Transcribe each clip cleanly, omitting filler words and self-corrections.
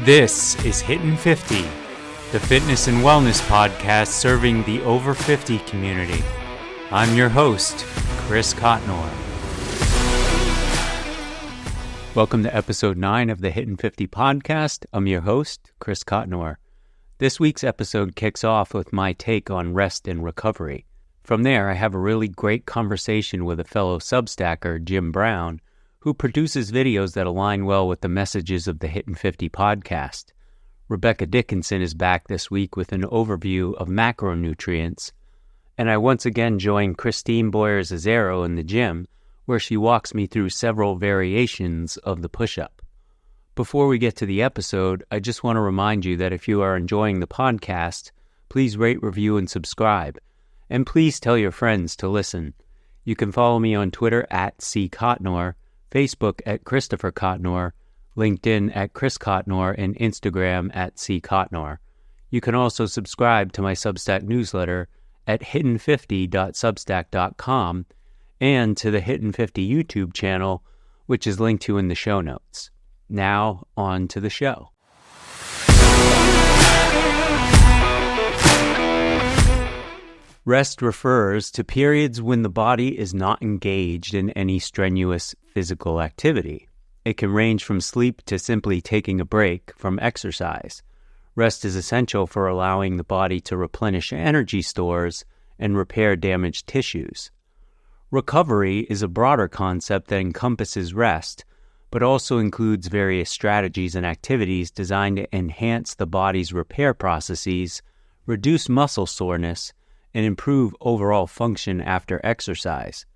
This is HIIT'N50, the fitness and wellness podcast serving the over 50 community. I'm your host, Chris Cotnoir. Welcome to episode 9 of the HIIT'N50 Podcast. I'm your host, Chris Cotnoir. This week's episode kicks off with my take on rest and recovery. From there, I have a really great conversation with a fellow Substacker, Jim Brown, who produces videos that align well with the messages of the HIIT'N50 podcast. Rebecca Dickinson is back this week with an overview of macronutrients, and I once again join Christine Boyer-Zazzaro in the gym, where she walks me through several variations of the push-up. Before we get to the episode, I just want to remind you that if you are enjoying the podcast, please rate, review, and subscribe, and please tell your friends to listen. You can follow me on Twitter at @CCotnoir, Facebook at Christopher Cotnoir, LinkedIn at Chris Cotnoir, and Instagram at @CCotnoir. You can also subscribe to my Substack newsletter at HIIT'N50.substack.com and to the HIIT'N50 YouTube channel, which is linked to in the show notes. Now, on to the show. Rest refers to periods when the body is not engaged in any strenuous physical activity. It can range from sleep to simply taking a break from exercise. Rest is essential for allowing the body to replenish energy stores and repair damaged tissues. Recovery is a broader concept that encompasses rest, but also includes various strategies and activities designed to enhance the body's repair processes, reduce muscle soreness, and improve overall function after exercise.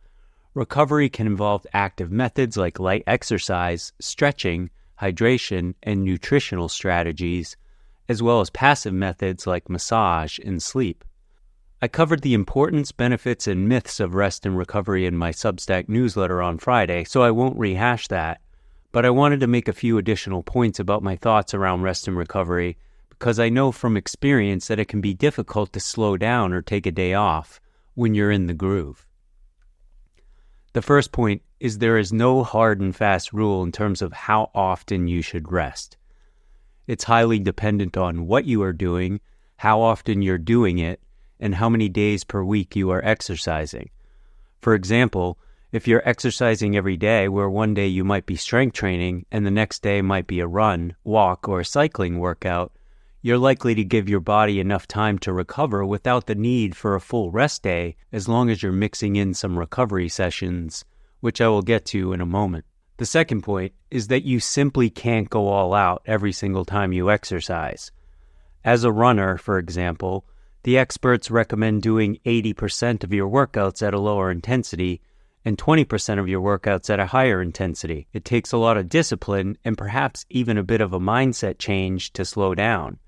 Recovery can involve active methods like light exercise, stretching, hydration, and nutritional strategies, as well as passive methods like massage and sleep. I covered the importance, benefits, and myths of rest and recovery in my Substack newsletter on Friday, so I won't rehash that, but I wanted to make a few additional points about my thoughts around rest and recovery, because I know from experience that it can be difficult to slow down or take a day off when you're in the groove. The first point is there is no hard and fast rule in terms of how often you should rest. It's highly dependent on what you are doing, how often you're doing it, and how many days per week you are exercising. For example, if you're exercising every day, where one day you might be strength training and the next day might be a run, walk, or cycling workout, you're likely to give your body enough time to recover without the need for a full rest day, as long as you're mixing in some recovery sessions, which I will get to in a moment. The second point is that you simply can't go all out every single time you exercise. As a runner, for example, the experts recommend doing 80% of your workouts at a lower intensity and 20% of your workouts at a higher intensity. It takes a lot of discipline and perhaps even a bit of a mindset change to slow down.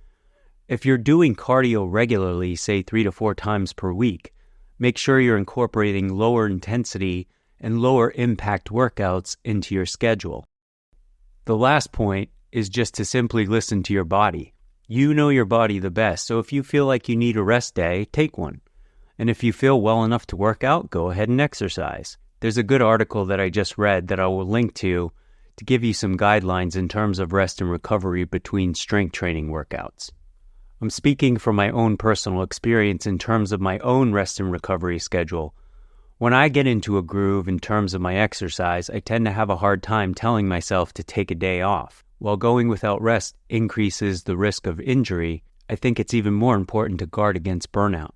If you're doing cardio regularly, say 3 to 4 times per week, make sure you're incorporating lower intensity and lower impact workouts into your schedule. The last point is just to simply listen to your body. You know your body the best, so if you feel like you need a rest day, take one. And if you feel well enough to work out, go ahead and exercise. There's a good article that I just read that I will link to give you some guidelines in terms of rest and recovery between strength training workouts. I'm speaking from my own personal experience in terms of my own rest and recovery schedule. When I get into a groove in terms of my exercise, I tend to have a hard time telling myself to take a day off. While going without rest increases the risk of injury, I think it's even more important to guard against burnout.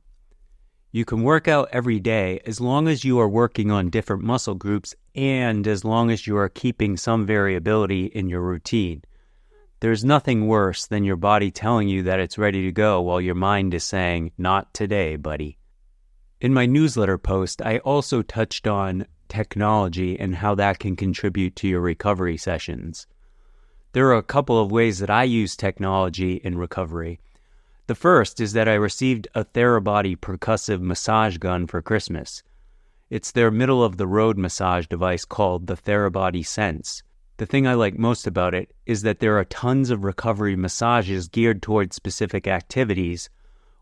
You can work out every day as long as you are working on different muscle groups and as long as you are keeping some variability in your routine. There's nothing worse than your body telling you that it's ready to go while your mind is saying, "Not today, buddy." In my newsletter post, I also touched on technology and how that can contribute to your recovery sessions. There are a couple of ways that I use technology in recovery. The first is that I received a Therabody percussive massage gun for Christmas. It's their middle-of-the-road massage device called the Therabody Sense. The thing I like most about it is that there are tons of recovery massages geared towards specific activities,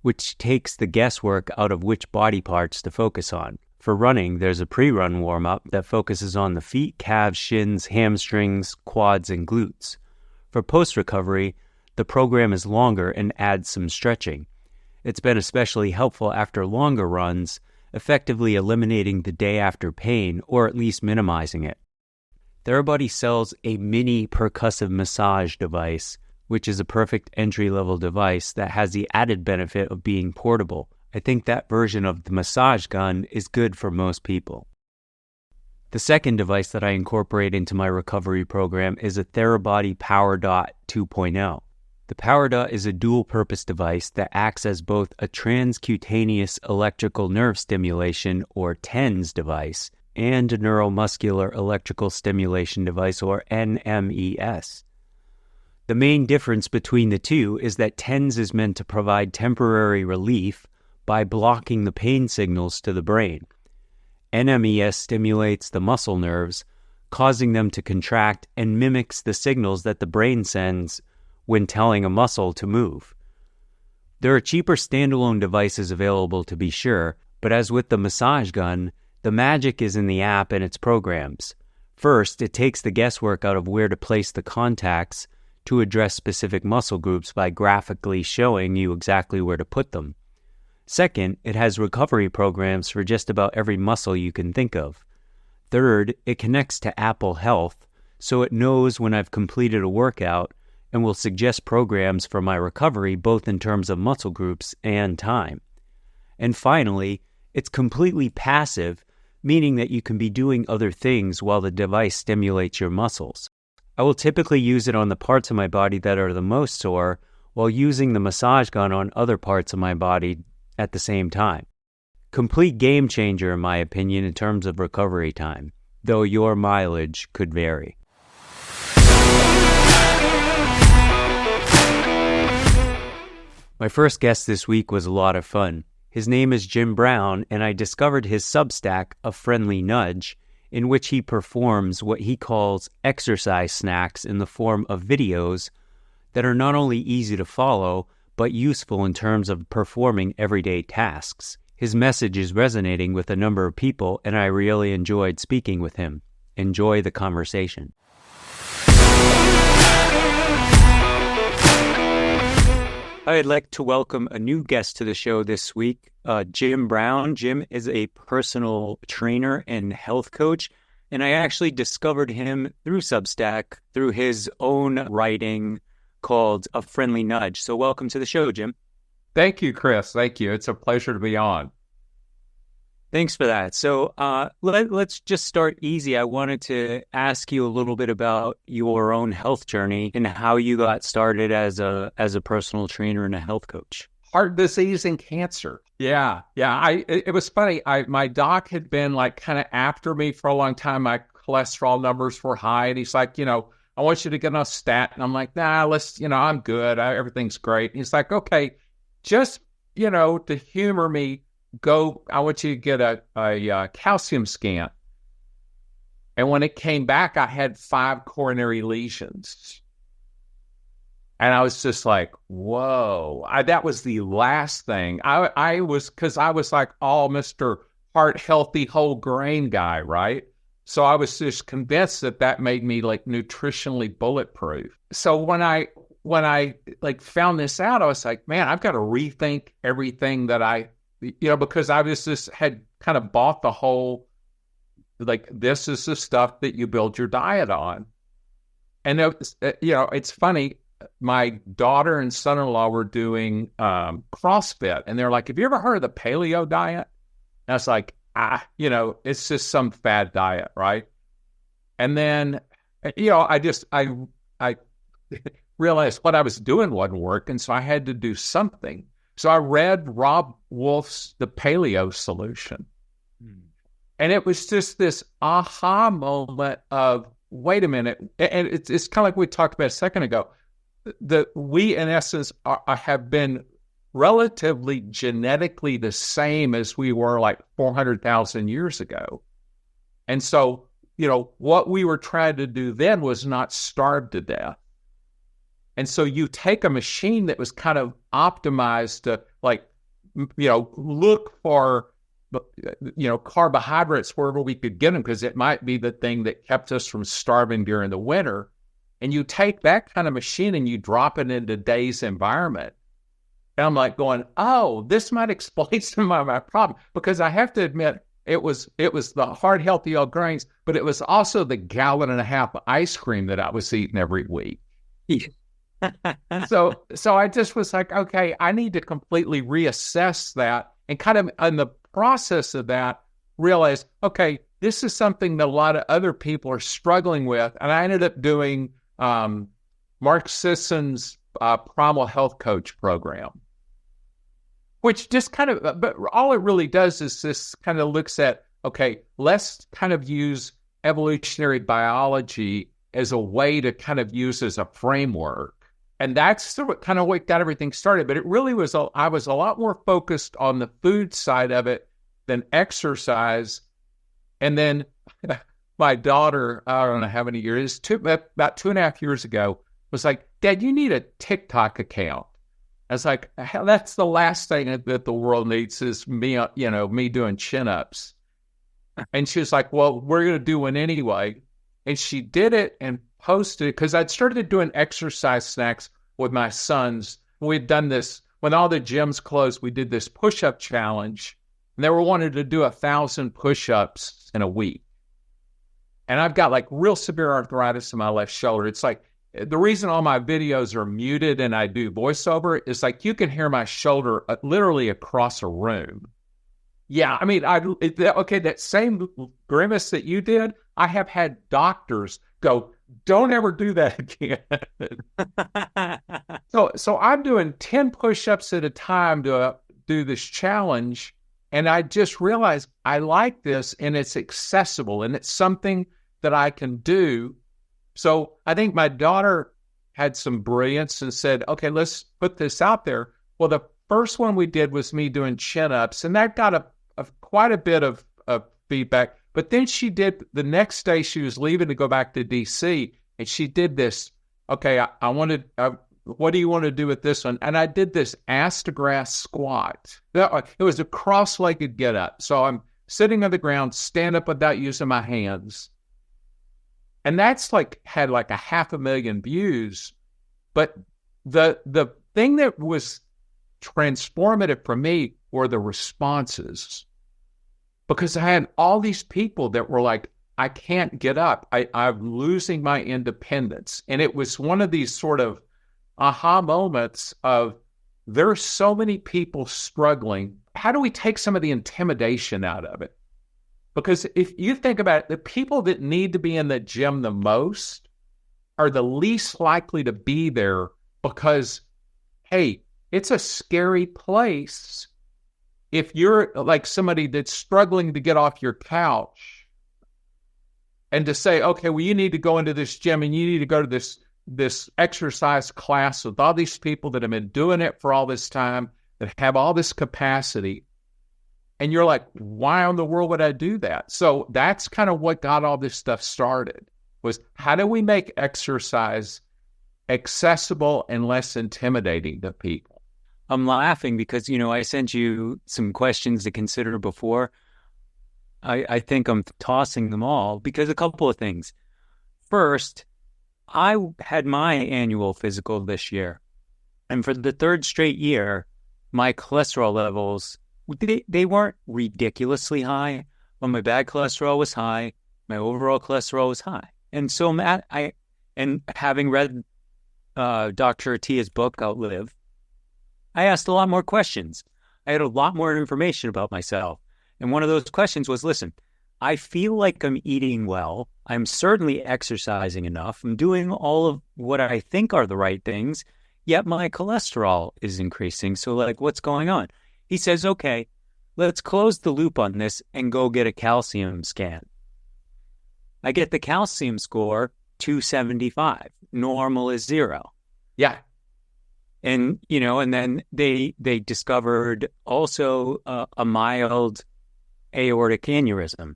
which takes the guesswork out of which body parts to focus on. For running, there's a pre-run warm-up that focuses on the feet, calves, shins, hamstrings, quads, and glutes. For post-recovery, the program is longer and adds some stretching. It's been especially helpful after longer runs, effectively eliminating the day after pain or at least minimizing it. Therabody sells a mini percussive massage device, which is a perfect entry-level device that has the added benefit of being portable. I think that version of the massage gun is good for most people. The second device that I incorporate into my recovery program is a Therabody Power Dot 2.0. The Power Dot is a dual-purpose device that acts as both a transcutaneous electrical nerve stimulation, or TENS device, and a neuromuscular electrical stimulation device, or NMES. The main difference between the two is that TENS is meant to provide temporary relief by blocking the pain signals to the brain. NMES stimulates the muscle nerves, causing them to contract and mimics the signals that the brain sends when telling a muscle to move. There are cheaper standalone devices available to be sure, but as with the massage gun, the magic is in the app and its programs. First, it takes the guesswork out of where to place the contacts to address specific muscle groups by graphically showing you exactly where to put them. Second, it has recovery programs for just about every muscle you can think of. Third, it connects to Apple Health, so it knows when I've completed a workout and will suggest programs for my recovery both in terms of muscle groups and time. And finally, it's completely passive, meaning that you can be doing other things while the device stimulates your muscles. I will typically use it on the parts of my body that are the most sore, while using the massage gun on other parts of my body at the same time. Complete game changer in my opinion in terms of recovery time, though your mileage could vary. My first guest this week was a lot of fun. His name is Jim Brown, and I discovered his Substack, A Friendly Nudge, in which he performs what he calls exercise snacks in the form of videos that are not only easy to follow, but useful in terms of performing everyday tasks. His message is resonating with a number of people, and I really enjoyed speaking with him. Enjoy the conversation. I'd like to welcome a new guest to the show this week, Jim Brown. Jim is a personal trainer and health coach, and I actually discovered him through Substack, through his own writing called A Friendly Nudge. So welcome to the show, Jim. Thank you, Chris. Thank you. It's a pleasure to be on. Thanks for that. So let's just start easy. I wanted to ask you a little bit about your own health journey and how you got started as a personal trainer and a health coach. Heart disease and cancer. Yeah. It was funny. My doc had been like kind of after me for a long time. My cholesterol numbers were high, and he's like, I want you to get on a statin. And I'm like, nah, I'm good. Everything's great. And he's like, okay, just, to humor me, I want you to get a calcium scan. And when it came back, I had 5 coronary lesions. And I was just like, whoa, that was the last thing. I was like, Mr. Heart Healthy Whole Grain guy, right? So I was just convinced that made me like nutritionally bulletproof. So when I like found this out, I was like, man, I've got to rethink everything that because I was just had kind of bought the whole, like, this is the stuff that you build your diet on. And it's funny. My daughter and son-in-law were doing CrossFit, and they're like, have you ever heard of the paleo diet? And I was like, it's just some fad diet, right? And then, I realized what I was doing wasn't working, so I had to do something. So I read Rob Wolf's The Paleo Solution. And it was just this aha moment of, wait a minute. And it's kind of like we talked about a second ago. That we, in essence, have been relatively genetically the same as we were like 400,000 years ago. And so, what we were trying to do then was not starve to death. And so you take a machine that was kind of optimized to look for, carbohydrates wherever we could get them, because it might be the thing that kept us from starving during the winter. And you take that kind of machine and you drop it into today's environment. And I'm like going, oh, this might explain some of my problem. Because I have to admit, it was the heart healthy all grains, but it was also the 1.5 gallon of ice cream that I was eating every week. So I just was like, okay, I need to completely reassess that, and kind of in the process of that, realize, okay, this is something that a lot of other people are struggling with. And I ended up doing Mark Sisson's Primal Health Coach program, which just kind of, but all it really does is this kind of looks at, okay, let's kind of use evolutionary biology as a way to kind of use as a framework. And that's kind of what got everything started. But it really was, I was a lot more focused on the food side of it than exercise. And then my daughter, I don't know how many years, about 2.5 years ago, was like, Dad, you need a TikTok account. I was like, hell, that's the last thing that the world needs is me, me doing chin-ups. And she was like, well, we're going to do one anyway. And she did it and posted it because I'd started doing exercise snacks with my sons. We'd done this when all the gyms closed. We did this push-up challenge, and they were wanting to do 1,000 push-ups in a week. And I've got like real severe arthritis in my left shoulder. It's like the reason all my videos are muted and I do voiceover is like you can hear my shoulder literally across a room. Yeah, I mean, that same grimace that you did, I have had doctors go, don't ever do that again. So I'm doing 10 push-ups at a time to do this challenge, and I just realized I like this, and it's accessible, and it's something that I can do. So I think my daughter had some brilliance and said, okay, let's put this out there. Well, the first one we did was me doing chin-ups, and that got quite a bit of feedback. But then she did, the next day she was leaving to go back to D.C., and she did this, okay, what do you want to do with this one? And I did this ass to grass squat. It was a cross-legged get up. So I'm sitting on the ground, stand up without using my hands. And that's had 500,000 views. But the thing that was transformative for me were the responses. Because I had all these people that were like, I can't get up. I'm losing my independence. And it was one of these sort of aha moments of there's so many people struggling. How do we take some of the intimidation out of it? Because if you think about it, the people that need to be in the gym the most are the least likely to be there because, hey, it's a scary place. If you're like somebody that's struggling to get off your couch and to say, okay, well, you need to go into this gym and you need to go to this exercise class with all these people that have been doing it for all this time, that have all this capacity. And you're like, why in the world would I do that? So that's kind of what got all this stuff started, was how do we make exercise accessible and less intimidating to people? I'm laughing because, I sent you some questions to consider before. I think I'm tossing them all because a couple of things. First, I had my annual physical this year. And for the third straight year, my cholesterol levels, they weren't ridiculously high, but my bad cholesterol was high. My overall cholesterol was high. And so having read Dr. Attia's book, Outlive, I asked a lot more questions. I had a lot more information about myself. And one of those questions was, listen, I feel like I'm eating well. I'm certainly exercising enough. I'm doing all of what I think are the right things, yet my cholesterol is increasing. So what's going on? He says, okay, let's close the loop on this and go get a calcium scan. I get the calcium score 275. Normal is 0. Yeah. And, and then they discovered also a mild aortic aneurysm.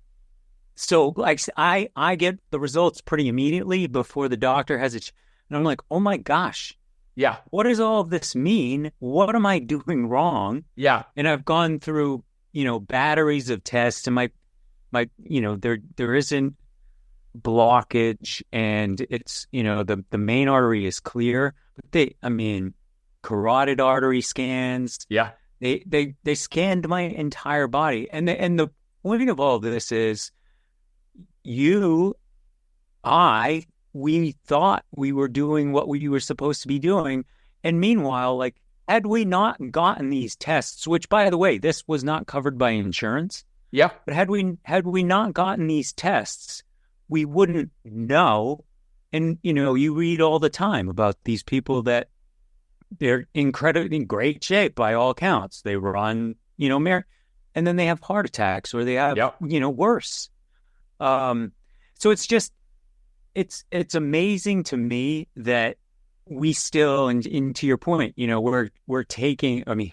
So I get the results pretty immediately before the doctor has it. And I'm like, oh my gosh. Yeah. What does all of this mean? What am I doing wrong? Yeah. And I've gone through, batteries of tests, and my there isn't blockage, and it's, the main artery is clear, but carotid artery scans. Yeah. They scanned my entire body. And the point of all this is we thought we were doing what we were supposed to be doing. And meanwhile, like, had we not gotten these tests, which, by the way, this was not covered by insurance. Yeah. But had we not gotten these tests, we wouldn't know. And, you read all the time about these people that they're incredibly in great shape by all accounts. They run, and then they have heart attacks, or they have, worse. So it's just, it's amazing to me that we still, and to your point, we're taking,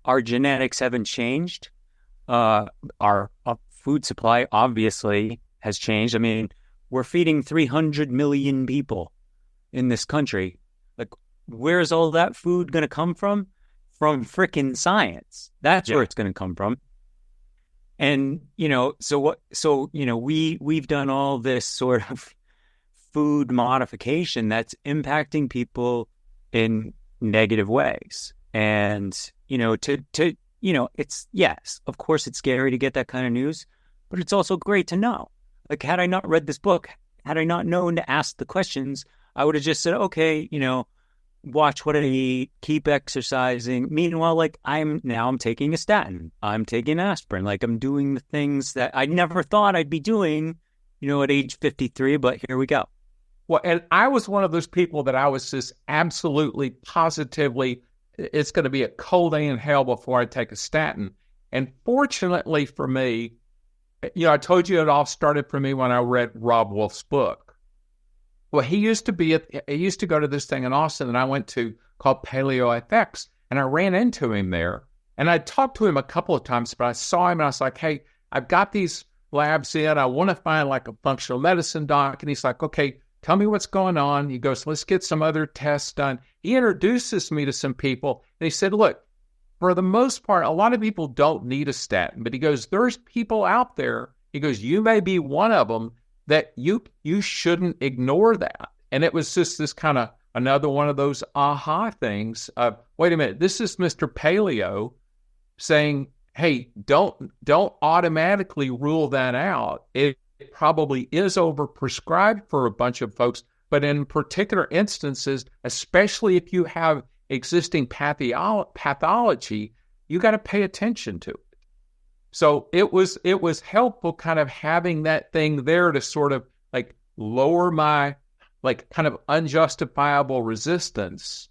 our genetics haven't changed. Our food supply obviously has changed. We're feeding 300 million people in this country. Like, where's all that food going to come from? From frickin' science. That's where it's going to come from. And, we've done all this sort of food modification that's impacting people in negative ways. And, it's, yes, of course it's scary to get that kind of news, but it's also great to know. Like, had I not read this book, had I not known to ask the questions, I would have just said, okay, watch what I eat, keep exercising. Meanwhile, like, I'm taking a statin, I'm taking aspirin, like, I'm doing the things that I never thought I'd be doing, at age 53, but here we go. Well, and I was one of those people that I was just absolutely positively, it's going to be a cold day in hell before I take a statin. And fortunately for me, I told you it all started for me when I read Rob Wolf's book. Well, he used to go to this thing in Austin that I went to called Paleo FX, and I ran into him there. And I talked to him a couple of times, but I saw him and I was like, hey, I've got these labs in. I want to find like a functional medicine doc. And he's like, okay, tell me what's going on. He goes, let's get some other tests done. He introduces me to some people, and he said, look, for the most part, a lot of people don't need a statin, but he goes, there's people out there. He goes, you may be one of them that you shouldn't ignore that. And it was just this kind of another one of those aha things of, wait a minute, this is Mr. Paleo saying, hey, don't automatically rule that out. It probably is overprescribed for a bunch of folks, but in particular instances, especially if you have existing pathology, you got to pay attention to it. So it was helpful kind of having that thing there to sort of like lower my like kind of unjustifiable resistance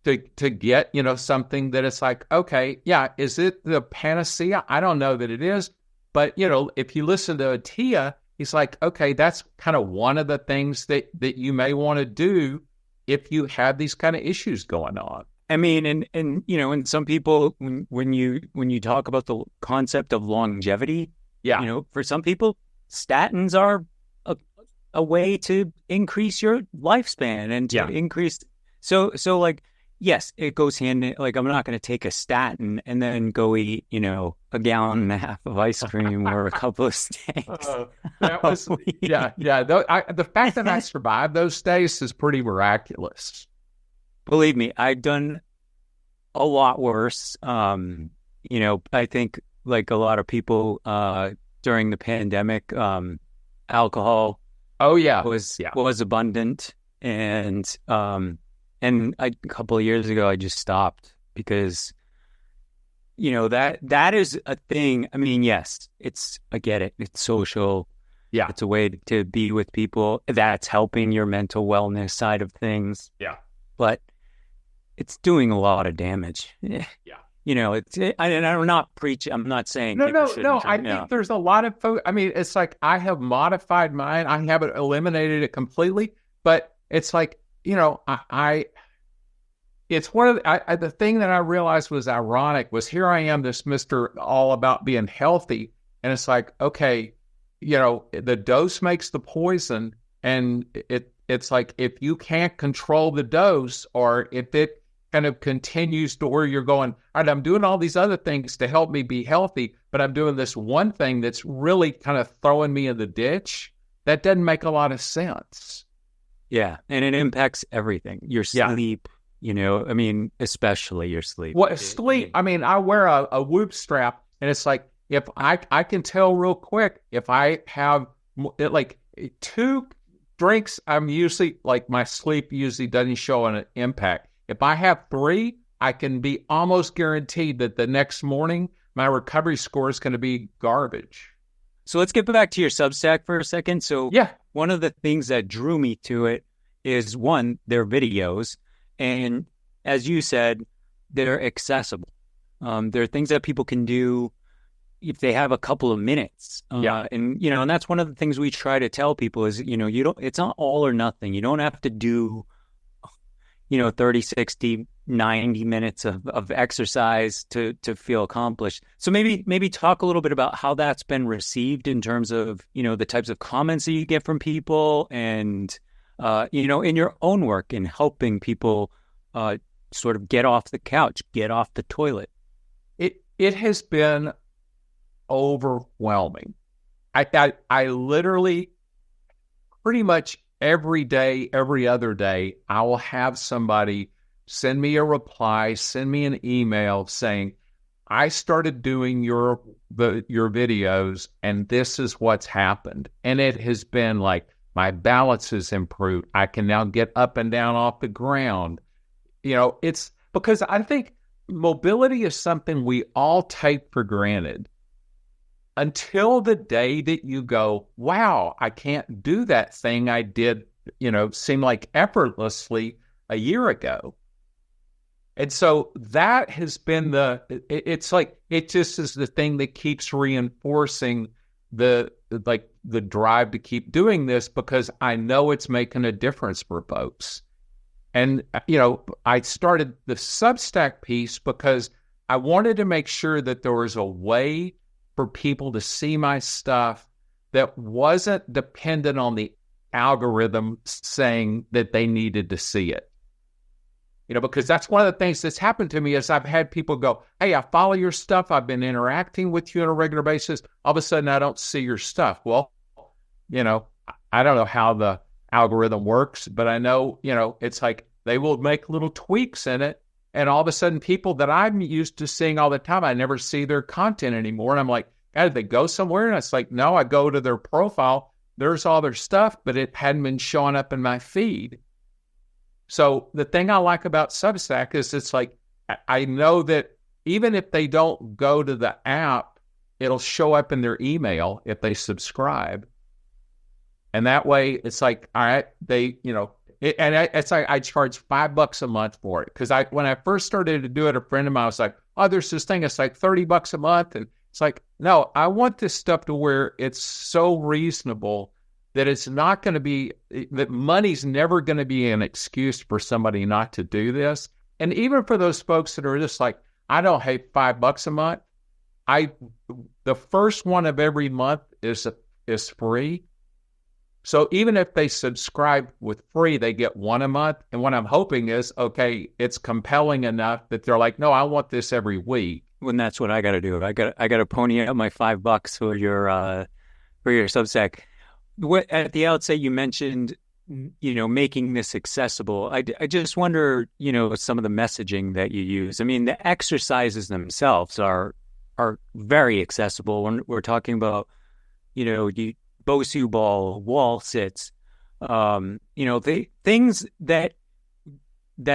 to get, something that it's like, okay, yeah, is it the panacea? I don't know that it is. But, if you listen to Attia, he's like, okay, that's kind of one of the things that you may want to do if you have these kind of issues going on. And some people, when you talk about the concept of longevity, for some people, statins are a way to increase your lifespan and to increase. So like, yes, it goes hand in, like, I'm not going to take a statin and then go eat, a gallon and a half of ice cream or a couple of steaks. That was, the fact that I survived those days is pretty miraculous. Believe me, I've done a lot worse. I think like a lot of people during the pandemic, alcohol was abundant. And a couple of years ago, I just stopped because, that is a thing. Yes, I get it. It's social. Yeah. It's a way to be with people. That's helping your mental wellness side of things. Yeah. But it's doing a lot of damage. Yeah. I'm not preaching. I'm not saying no. I think there's a lot of folks. It's like I have modified mine. I haven't eliminated it completely, but it's like, it's one of the thing that I realized was ironic was here I am, this Mr. all about being healthy. And it's like, okay, the dose makes the poison. And it's like, if you can't control the dose, or if it kind of continues to where you're going, all right, I'm doing all these other things to help me be healthy, but I'm doing this one thing that's really kind of throwing me in the ditch. that doesn't make a lot of sense. Yeah. And it impacts everything. Your sleep, especially your sleep. Well, sleep, I wear a Whoop strap, and it's like, if I can tell real quick, if I have like 2 drinks, I'm usually, like, my sleep usually doesn't show an impact. If I have 3, I can be almost guaranteed that the next morning, my recovery score is going to be garbage. So let's get back to your Substack for a second. So one of the things that drew me to it is, one, their videos. And as you said, they're accessible. They're things that people can do if they have a couple of minutes. And that's one of the things we try to tell people is, it's not all or nothing. You don't have to do, 30, 60, 90 minutes of exercise to feel accomplished. So maybe talk a little bit about how that's been received in terms of, the types of comments that you get from people and, in your own work in helping people sort of get off the couch, get off the toilet. It has been overwhelming. I literally pretty much every day, every other day, I will have somebody send me a reply, send me an email saying, I started doing your videos and this is what's happened. And it has been like, my balance has improved. I can now get up and down off the ground. It's because I think mobility is something we all take for granted until the day that you go, wow, I can't do that thing I did, seem like effortlessly a year ago. And so that has been it's like, it just is the thing that keeps reinforcing the drive to keep doing this, because I know it's making a difference for folks. And, I started the Substack piece because I wanted to make sure that there was a way for people to see my stuff that wasn't dependent on the algorithm saying that they needed to see it. Because that's one of the things that's happened to me is I've had people go, hey, I follow your stuff. I've been interacting with you on a regular basis. All of a sudden, I don't see your stuff. Well, I don't know how the algorithm works, but I know, it's like they will make little tweaks in it. And all of a sudden, people that I'm used to seeing all the time, I never see their content anymore. And I'm like, God, did they go somewhere? And it's like, no, I go to their profile. There's all their stuff, but it hadn't been showing up in my feed. So the thing I like about Substack is it's like, I know that even if they don't go to the app, it'll show up in their email if they subscribe. And that way it's like, all right, it's like I charge $5 a month for it. Because when I first started to do it, a friend of mine was like, oh, there's this thing, it's like $30 a month. And it's like, no, I want this stuff to where it's so reasonable that it's not going to be, that money's never going to be an excuse for somebody not to do this. And even for those folks that are just like, I don't hate $5 a month. The first one of every month is free. So even if they subscribe with free, they get one a month. And what I'm hoping is, okay, it's compelling enough that they're like, no, I want this every week. When that's what I got to do. I got to pony up my $5 for your Substack. At the outset, you mentioned, making this accessible. I just wonder, some of the messaging that you use. I mean, the exercises themselves are very accessible. When we're talking about, Bosu ball, wall sits, things that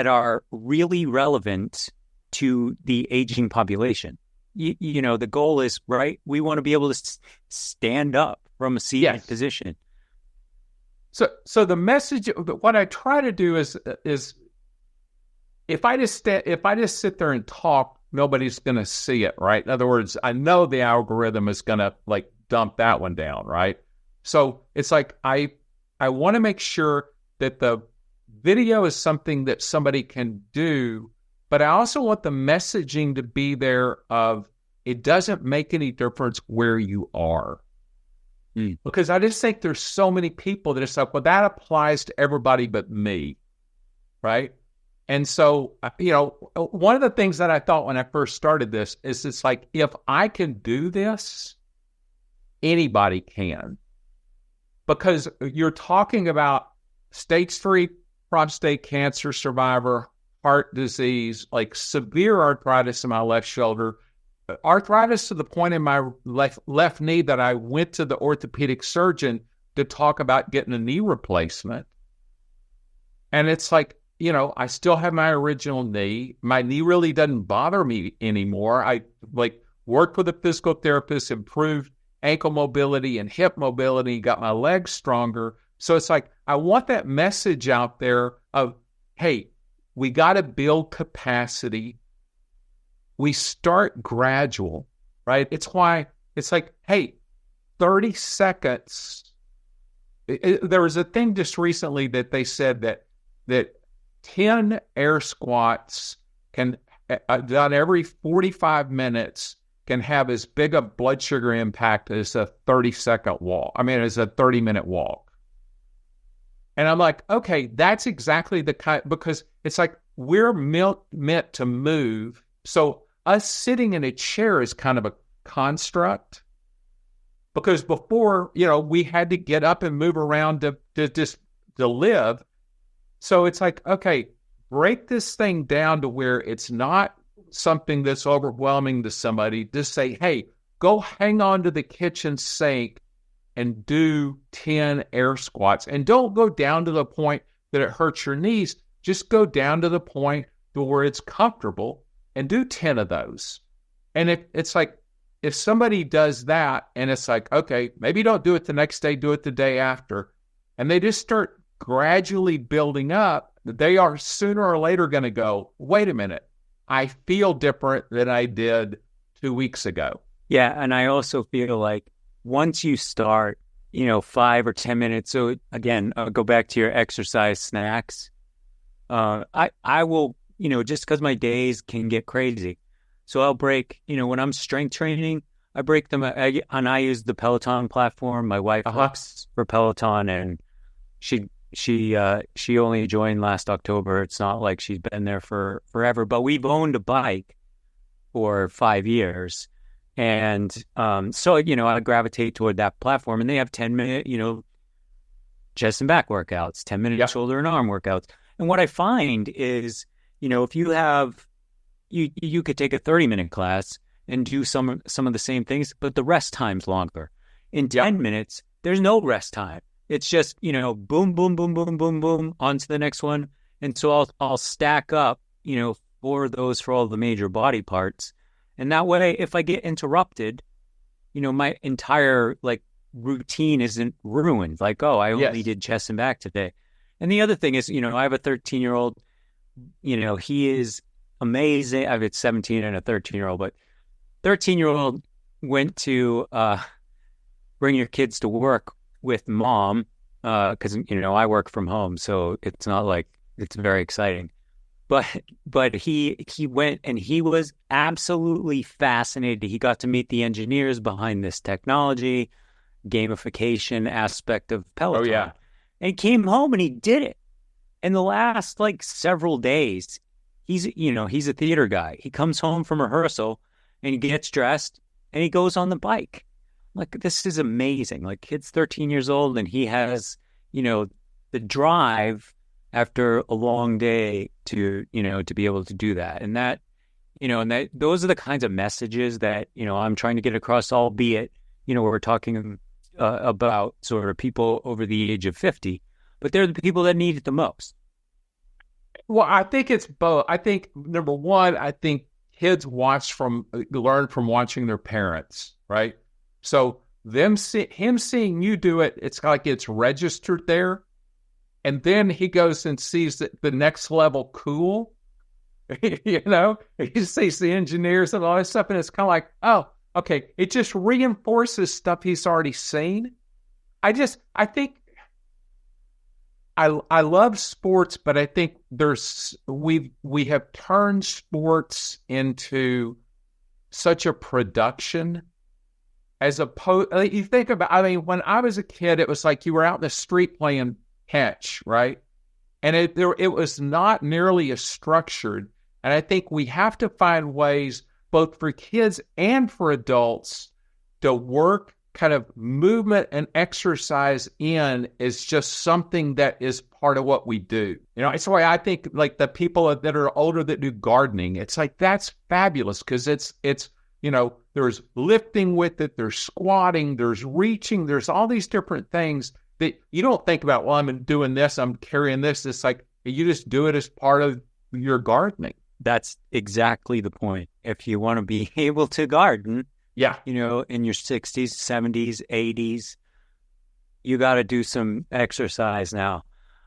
are really relevant to the aging population. The goal is, right, we want to be able to stand up from a seated position. So the message, what I try to do is if I just sit there and talk, nobody's going to see it, right? In other words, I know the algorithm is going to dump that one down, right? So it's like I want to make sure that the video is something that somebody can do, but I also want the messaging to be there of it doesn't make any difference where you are. Because I just think there's so many people that it's like, well, that applies to everybody but me, right? And so, one of the things that I thought when I first started this is it's like, if I can do this, anybody can. because you're talking about stage 3 prostate cancer survivor, heart disease, like severe arthritis in my left shoulder, arthritis to the point in my left knee that I went to the orthopedic surgeon to talk about getting a knee replacement. And it's like, you know, I still have my original knee. My knee really doesn't bother me anymore. I worked with a physical therapist, improved ankle mobility and hip mobility, got my legs stronger. So it's like, I want that message out there of, hey, we got to build capacity. We start gradual, right? It's why it's like, hey, 30 seconds. There was a thing just recently that they said that 10 air squats can, done every 45 minutes, can have as big a blood sugar impact as a 30-second walk. I mean, as a 30-minute walk. And I'm like, okay, that's exactly the kind, because it's like we're meant to move. So us sitting in a chair is kind of a construct, because before, you know, we had to get up and move around to live. So it's like, okay, break this thing down to where it's not something that's overwhelming to somebody. Just say, hey, go hang on to the kitchen sink and do 10 air squats. And don't go down to the point that it hurts your knees. Just go down to the point to where it's comfortable and do 10 of those. And it's like, if somebody does that and it's like, okay, maybe don't do it the next day, do it the day after, and they just start gradually building up, they are sooner or later going to go, wait a minute, I feel different than I did 2 weeks ago. Yeah, and I also feel like once you start, 5 or 10 minutes, so again, I'll go back to your exercise snacks. I will, just because my days can get crazy. So I'll break, when I'm strength training, I break them, and I use the Peloton platform. My wife works for Peloton, and she only joined last October. It's not like she's been there for forever, but we've owned a bike for 5 years. And so, I gravitate toward that platform, and they have 10-minute, chest and back workouts, 10-minute shoulder and arm workouts. And what I find is, if you have, you could take a 30-minute class and do some of the same things, but the rest time's longer. In 10 minutes, there's no rest time. It's just, boom, boom, boom, boom, boom, boom, on to the next one. And so I'll stack up, for all the major body parts. And that way, if I get interrupted, my entire routine isn't ruined. Like, oh, I only did chest and back today. And the other thing is, I have a 13-year-old, he is amazing. I have a 17 and a 13-year-old, but 13-year-old went to bring your kids to work with mom, because, I work from home, so it's not like it's very exciting. But he went, and he was absolutely fascinated. He got to meet the engineers behind this technology, gamification aspect of Peloton. Oh, yeah. And he came home and he did it. In the last several days, he's a theater guy. He comes home from rehearsal and he gets dressed and he goes on the bike. This is amazing. Kid's 13 years old and he has, the drive after a long day to be able to do that. And that, those are the kinds of messages that, I'm trying to get across, albeit, we're talking about sort of people over the age of 50, but they're the people that need it the most. Well, I think it's both. I think, number one, kids learn from watching their parents, right? So him seeing you do it, it's like it's registered there. And then he goes and sees the next level cool, he sees the engineers and all this stuff. And it's kind of like, oh, okay. It just reinforces stuff he's already seen. I think I love sports, but I think we have turned sports into such a production as opposed, you think about, when I was a kid, it was like you were out in the street playing catch, right? And it was not nearly as structured. And I think we have to find ways, both for kids and for adults, to work kind of movement and exercise in is just something that is part of what we do. It's why I think like the people that are older that do gardening, it's like, that's fabulous because it's, there's lifting with it, there's squatting, there's reaching, there's all these different things that you don't think about, well, I'm doing this, I'm carrying this. It's like, you just do it as part of your gardening. That's exactly the point. If you want to be able to garden, yeah, in your 60s, 70s, 80s, you got to do some exercise now.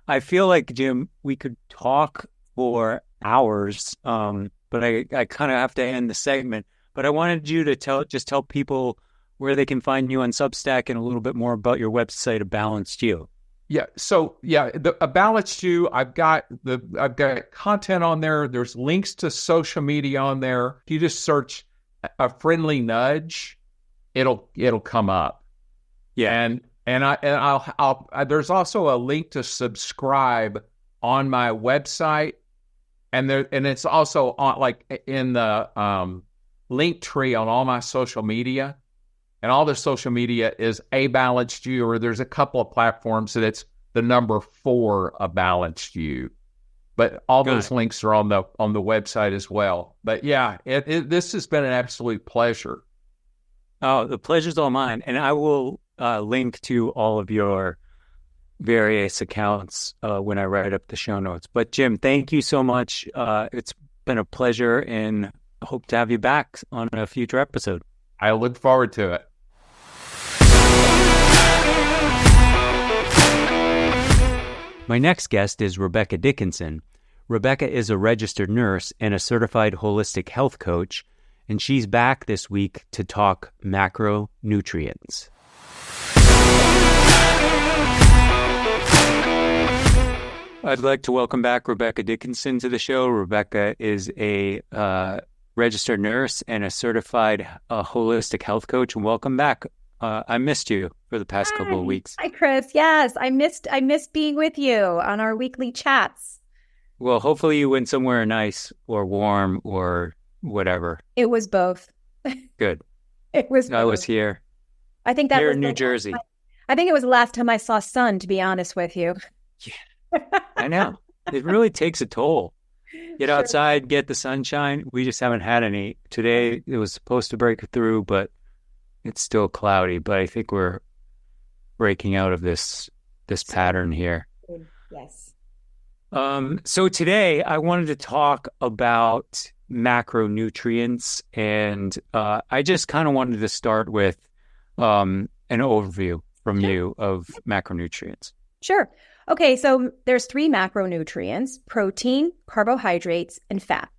I feel like, Jim, we could talk for hours, but I kind of have to end the segment. But I wanted you to tell people where they can find you on Substack and a little bit more about your website, A Balanced You. Yeah. So A Balanced You, I've got content on there. There's links to social media on there. If you just search A Friendly Nudge, it'll come up. Yeah. And I'll there's also a link to subscribe on my website, and it's also on like in the link tree on all my social media. And all the social media is A Balanced You, or there's a couple of platforms that it's the number 4 A Balanced You. But all those links are on the website as well. But yeah, this has been an absolute pleasure. Oh, the pleasure's all mine. And I will link to all of your various accounts when I write up the show notes. But Jim, thank you so much. It's been a pleasure, and I hope to have you back on a future episode. I look forward to it. My next guest is Rebecca Dickinson. Rebecca is a registered nurse and a certified holistic health coach, and she's back this week to talk macronutrients. I'd like to welcome back Rebecca Dickinson to the show. Rebecca is a registered nurse and a certified holistic health coach. Welcome back. I missed you for the past couple of weeks. Hi, Chris. Yes, I missed being with you on our weekly chats. Well, hopefully you went somewhere nice or warm or whatever. It was both. Good. It was both. I was here. I think that here was in New Jersey. I think it was the last time I saw sun, to be honest with you. Yeah, I know. It really takes a toll. Get outside, get the sunshine. We just haven't had any. Today it was supposed to break through, but it's still cloudy. But I think we're breaking out of this pattern here. Yes. So today I wanted to talk about macronutrients, and I just kind of wanted to start with an overview from you of macronutrients. Sure. Okay, so there's 3 macronutrients: protein, carbohydrates, and fat.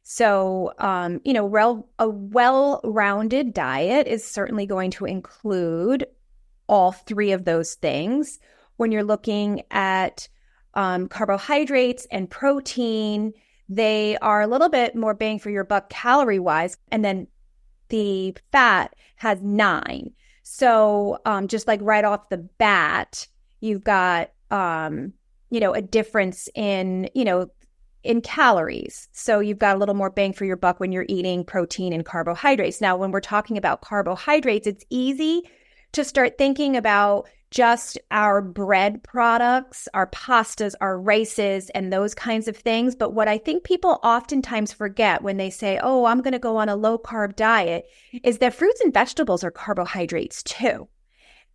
So, a well-rounded diet is certainly going to include all 3 of those things. When you're looking at carbohydrates and protein, they are a little bit more bang for your buck calorie-wise, and then the fat has 9. So, just like right off the bat, you've got a difference in calories. So you've got a little more bang for your buck when you're eating protein and carbohydrates. Now, when we're talking about carbohydrates, it's easy to start thinking about just our bread products, our pastas, our rices, and those kinds of things. But what I think people oftentimes forget when they say, oh, I'm going to go on a low-carb diet, is that fruits and vegetables are carbohydrates too.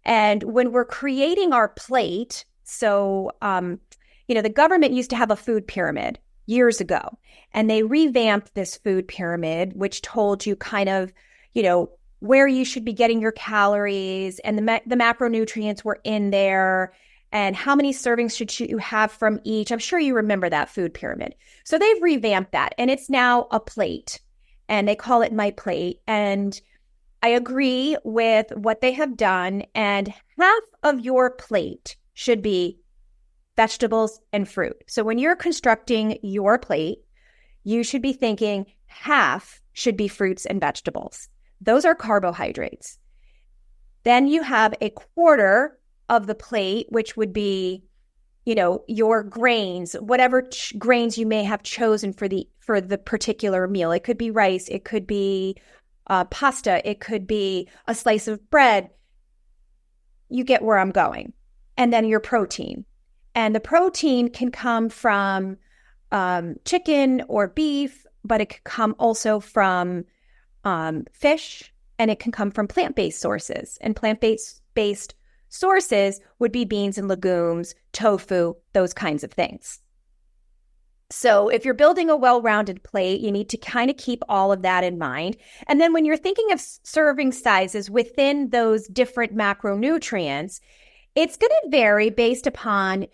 And when we're creating our plate, so, the government used to have a food pyramid years ago, and they revamped this food pyramid, which told you kind of, where you should be getting your calories, and the macronutrients were in there, and how many servings should you have from each. I'm sure you remember that food pyramid. So they've revamped that, and it's now a plate, and they call it My Plate. And I agree with what they have done, and half of your plate should be vegetables and fruit. So when you're constructing your plate, you should be thinking half should be fruits and vegetables. Those are carbohydrates. Then you have a quarter of the plate, which would be, your grains, whatever grains you may have chosen for the particular meal. It could be rice, it could be pasta. It could be a slice of bread. You get where I'm going. And then your protein. And the protein can come from chicken or beef, but it could come also from fish, and it can come from plant-based sources. And plant-based sources would be beans and legumes, tofu, those kinds of things. So if you're building a well-rounded plate, you need to kind of keep all of that in mind. And then when you're thinking of serving sizes within those different macronutrients, it's going to vary based upon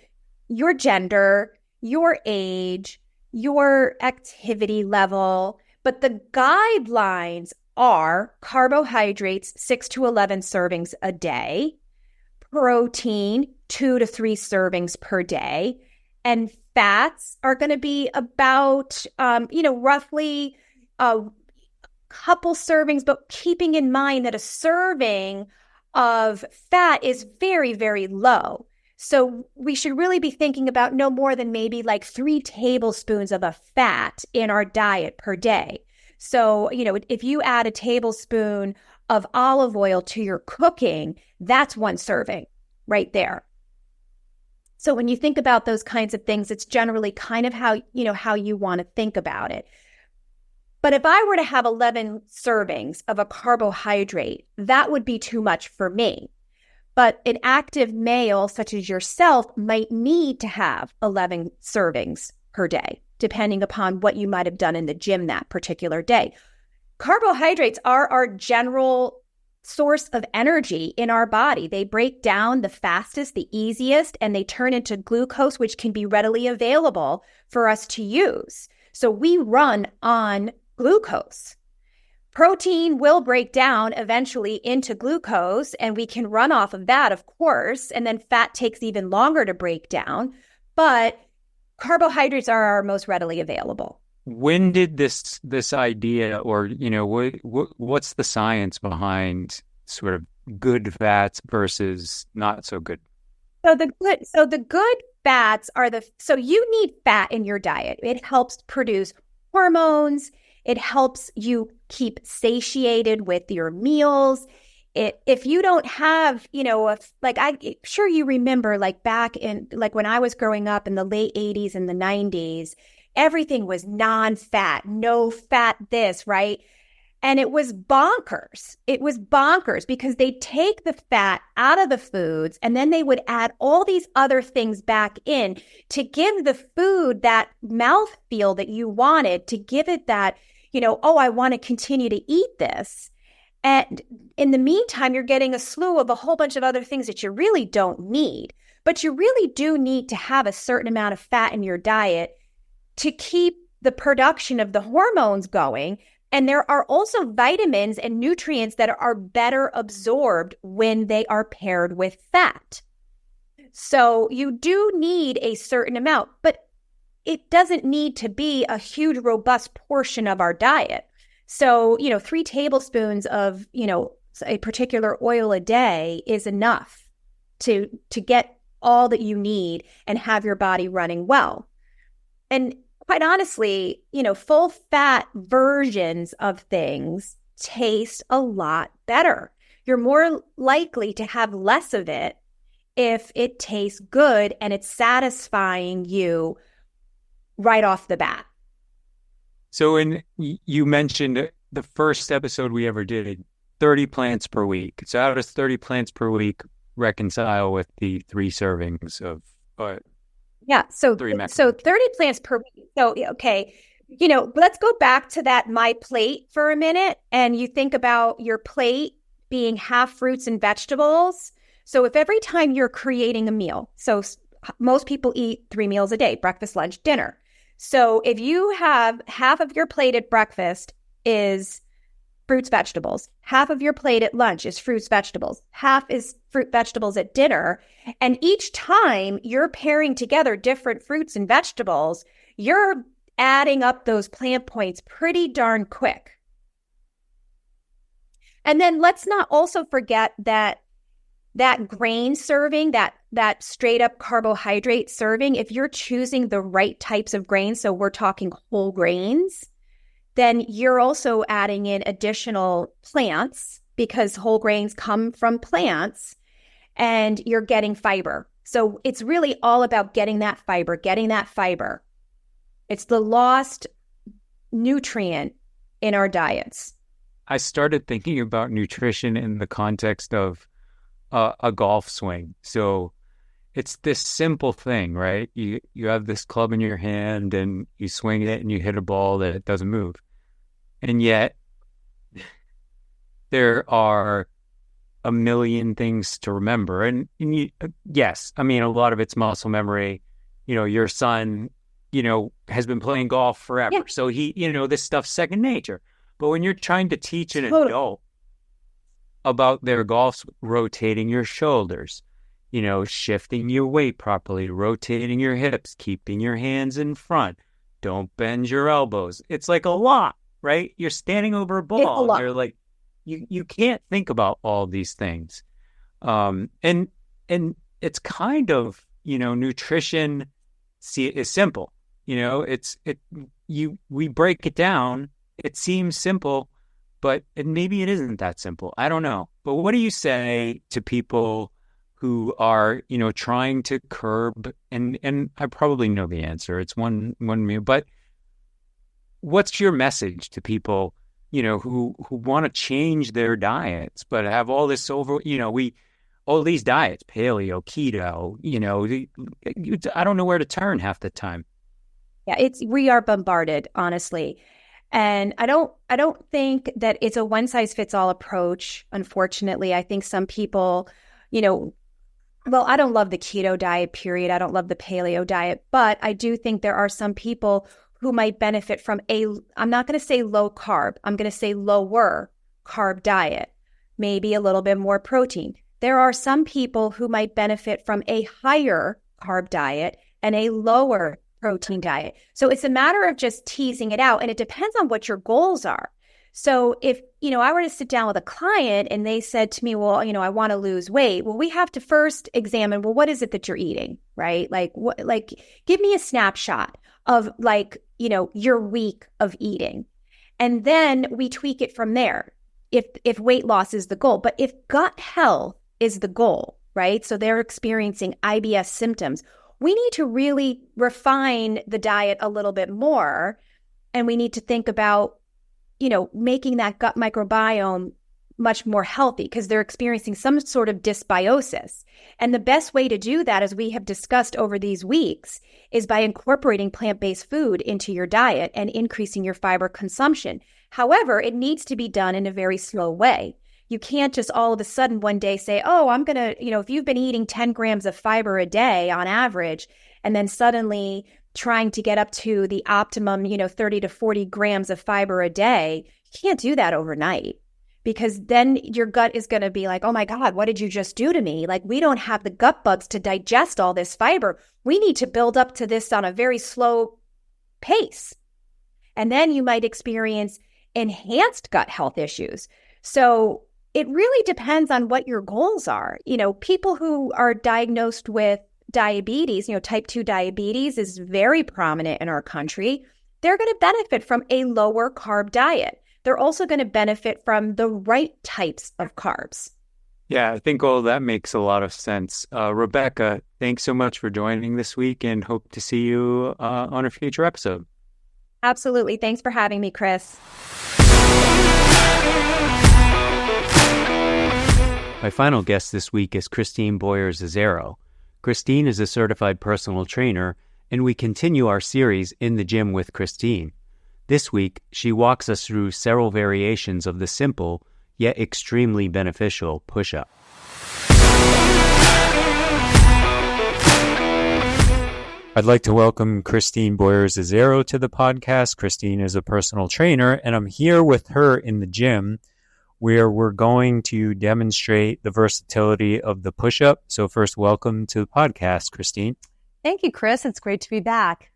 your gender, your age, your activity level. But the guidelines are carbohydrates, 6 to 11 servings a day, protein, 2 to 3 servings per day, and fats are going to be about, roughly a couple servings, but keeping in mind that a serving of fat is very, very low. So we should really be thinking about no more than maybe like 3 tablespoons of a fat in our diet per day. So, if you add a tablespoon of olive oil to your cooking, that's 1 serving right there. So when you think about those kinds of things, it's generally kind of how you want to think about it. But if I were to have 11 servings of a carbohydrate, that would be too much for me. But an active male such as yourself might need to have 11 servings per day, depending upon what you might have done in the gym that particular day. Carbohydrates are our general source of energy in our body. They break down the fastest, the easiest, and they turn into glucose, which can be readily available for us to use. So we run on glucose. Protein will break down eventually into glucose, and we can run off of that, of course, and then fat takes even longer to break down, but carbohydrates are our most readily available. When did this idea, or what's the science behind sort of good fats versus not so good? So the good fats are so you need fat in your diet. It helps produce hormones. It helps you keep satiated with your meals. If you don't have, I'm sure you remember, like back in, like when I was growing up in the late 80s and the 90s, everything was non-fat, no fat this, right? And it was bonkers. It was bonkers because they take the fat out of the foods and then they would add all these other things back in to give the food that mouthfeel that you wanted, to give it that, I want to continue to eat this. And in the meantime, you're getting a slew of a whole bunch of other things that you really don't need. But you really do need to have a certain amount of fat in your diet to keep the production of the hormones going. And there are also vitamins and nutrients that are better absorbed when they are paired with fat. So you do need a certain amount, but it doesn't need to be a huge, robust portion of our diet. So, 3 tablespoons of, a particular oil a day is enough to get all that you need and have your body running well. And quite honestly, full fat versions of things taste a lot better. You're more likely to have less of it if it tastes good and it's satisfying you right off the bat. So you mentioned the first episode we ever did, 30 plants per week. So how does 30 plants per week reconcile with the 3 servings of So 30 plants per week. So, okay, let's go back to that my plate for a minute. And you think about your plate being half fruits and vegetables. So if every time you're creating a meal, so most people eat 3 meals a day, breakfast, lunch, dinner. So if you have half of your plate at breakfast is fruits, vegetables, half of your plate at lunch is fruits, vegetables, half is fruit, vegetables at dinner. And each time you're pairing together different fruits and vegetables, you're adding up those plant points pretty darn quick. And then let's not also forget that grain serving, that straight up carbohydrate serving, if you're choosing the right types of grains, so we're talking whole grains, then you're also adding in additional plants because whole grains come from plants, and you're getting fiber. So it's really all about getting that fiber. It's the lost nutrient in our diets. I started thinking about nutrition in the context of a golf swing. So it's this simple thing, right? You have this club in your hand and you swing it and you hit a ball that it doesn't move. And yet there are a million things to remember. And yes, I mean, a lot of it's muscle memory. Your son, has been playing golf forever. Yeah. So he, this stuff's second nature. But when you're trying to teach an adult about their golf, rotating your shoulders, shifting your weight properly, rotating your hips, keeping your hands in front, don't bend your elbows. It's like a lot, right? You're standing over a ball. And you're like, you can't think about all these things. And it's kind of, nutrition is simple. We break it down. It seems simple, but maybe it isn't that simple. I don't know. But what do you say to people who are, trying to curb, and I probably know the answer. It's one meal, but what's your message to people, who want to change their diets, but have all this all these diets, paleo, keto, I don't know where to turn half the time. Yeah, we are bombarded, honestly. And I don't think that it's a one size fits all approach. Unfortunately, I think some people, I don't love the keto diet, period. I don't love the paleo diet, but I do think there are some people who might benefit from I'm not going to say low carb, I'm going to say lower carb diet, maybe a little bit more protein. There are some people who might benefit from a higher carb diet and a lower protein diet. So it's a matter of just teasing it out, and it depends on what your goals are. So if, I were to sit down with a client and they said to me, well, I want to lose weight. Well, we have to first examine, well, what is it that you're eating, right? Give me a snapshot of your week of eating. And then we tweak it from there. If weight loss is the goal, but if gut health is the goal, right? So they're experiencing IBS symptoms. We need to really refine the diet a little bit more. And we need to think about, making that gut microbiome much more healthy because they're experiencing some sort of dysbiosis. And the best way to do that, as we have discussed over these weeks, is by incorporating plant-based food into your diet and increasing your fiber consumption. However, it needs to be done in a very slow way. You can't just all of a sudden one day say, oh, I'm going to, if you've been eating 10 grams of fiber a day on average, and then suddenly trying to get up to the optimum, 30 to 40 grams of fiber a day, you can't do that overnight because then your gut is going to be like, oh my God, what did you just do to me? Like, we don't have the gut bugs to digest all this fiber. We need to build up to this on a very slow pace. And then you might experience enhanced gut health issues. So it really depends on what your goals are. People who are diagnosed with diabetes, type 2 diabetes is very prominent in our country. They're going to benefit from a lower carb diet. They're also going to benefit from the right types of carbs. Yeah, I think all that makes a lot of sense. Rebecca, thanks so much for joining this week and hope to see you on a future episode. Absolutely. Thanks for having me, Chris. My final guest this week is Christine Boyer-Zazzaro. Christine is a certified personal trainer, and we continue our series In the Gym with Christine. This week, she walks us through several variations of the simple, yet extremely beneficial push-up. I'd like to welcome Christine Boyer-Zazzaro to the podcast. Christine is a personal trainer, and I'm here with her in the gym where we're going to demonstrate the versatility of the push-up. So first, welcome to the podcast, Christine. Thank you, Chris. It's great to be back.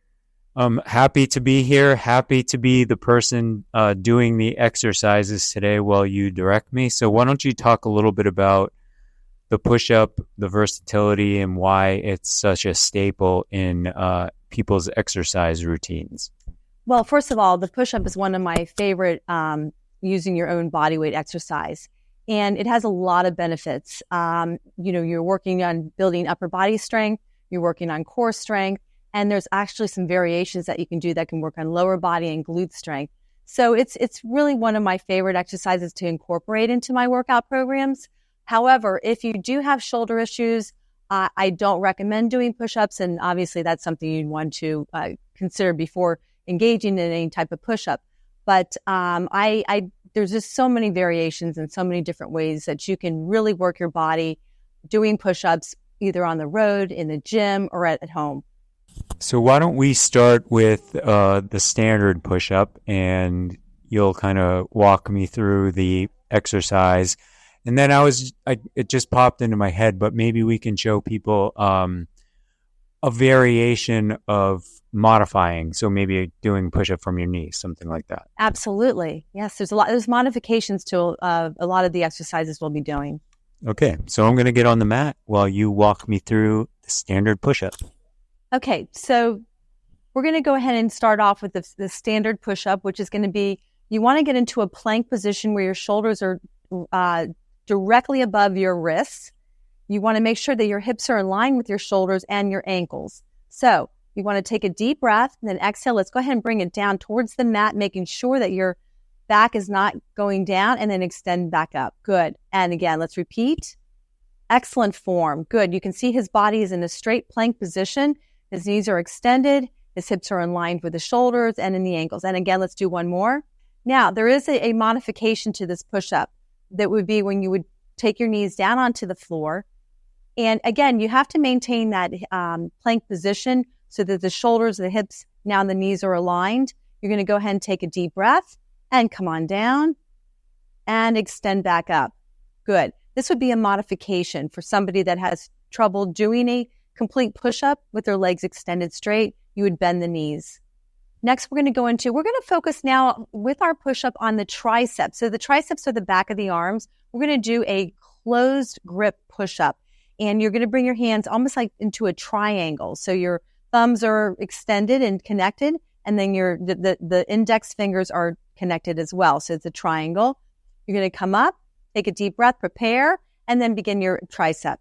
I'm happy to be here, happy to be the person doing the exercises today while you direct me. So why don't you talk a little bit about the push-up, the versatility, and why it's such a staple in people's exercise routines? Well, first of all, the push-up is one of my favorite using your own body weight exercise. And it has a lot of benefits. You're working on building upper body strength, you're working on core strength, and there's actually some variations that you can do that can work on lower body and glute strength. So it's really one of my favorite exercises to incorporate into my workout programs. However, if you do have shoulder issues, I don't recommend doing push-ups, and obviously that's something you'd want to consider before engaging in any type of push-up. But there's just so many variations and so many different ways that you can really work your body doing push-ups either on the road, in the gym, or at home. So why don't we start with the standard push-up, and you'll kind of walk me through the exercise. And then it just popped into my head, but maybe we can show people a variation of modifying. So maybe doing push-up from your knees, something like that. Absolutely. Yes, there's modifications to a lot of the exercises we'll be doing. Okay, so I'm going to get on the mat while you walk me through the standard push-up. Okay, so we're going to go ahead and start off with the standard push-up, which is going to be, you want to get into a plank position where your shoulders are directly above your wrists. You want to make sure that your hips are in line with your shoulders and your ankles. So you want to take a deep breath and then exhale. Let's go ahead and bring it down towards the mat, making sure that your back is not going down, and then extend back up. Good. And again, let's repeat. Excellent form. Good. You can see his body is in a straight plank position. His knees are extended. His hips are in line with the shoulders and in the ankles. And again, let's do one more. Now, there is a modification to this push-up that would be when you would take your knees down onto the floor. And again, you have to maintain that plank position so that the shoulders, the hips, now the knees are aligned. You're going to go ahead and take a deep breath and come on down and extend back up. Good. This would be a modification for somebody that has trouble doing a complete push-up with their legs extended straight. You would bend the knees. Next, we're going to focus now with our push-up on the triceps. So the triceps are the back of the arms. We're going to do a closed grip push-up. And you're going to bring your hands almost like into a triangle. So your thumbs are extended and connected, and then the index fingers are connected as well. So it's a triangle. You're going to come up, take a deep breath, prepare, and then begin your tricep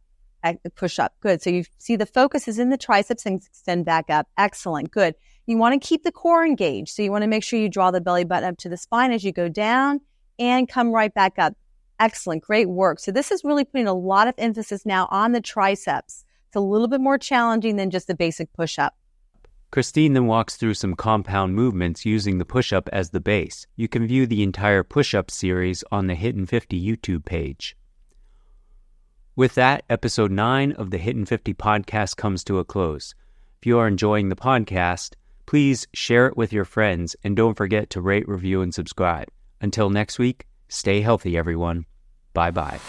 push-up. Good. So you see the focus is in the triceps and extend back up. Excellent. Good. You want to keep the core engaged. So you want to make sure you draw the belly button up to the spine as you go down and come right back up. Excellent. Great work. So this is really putting a lot of emphasis now on the triceps. It's a little bit more challenging than just the basic push-up. Christine then walks through some compound movements using the push-up as the base. You can view the entire push-up series on the HIIT'N50 YouTube page. With that, episode 9 of the HIIT'N50 Podcast comes to a close. If you are enjoying the podcast, please share it with your friends and don't forget to rate, review, and subscribe. Until next week, stay healthy, everyone. Bye-bye.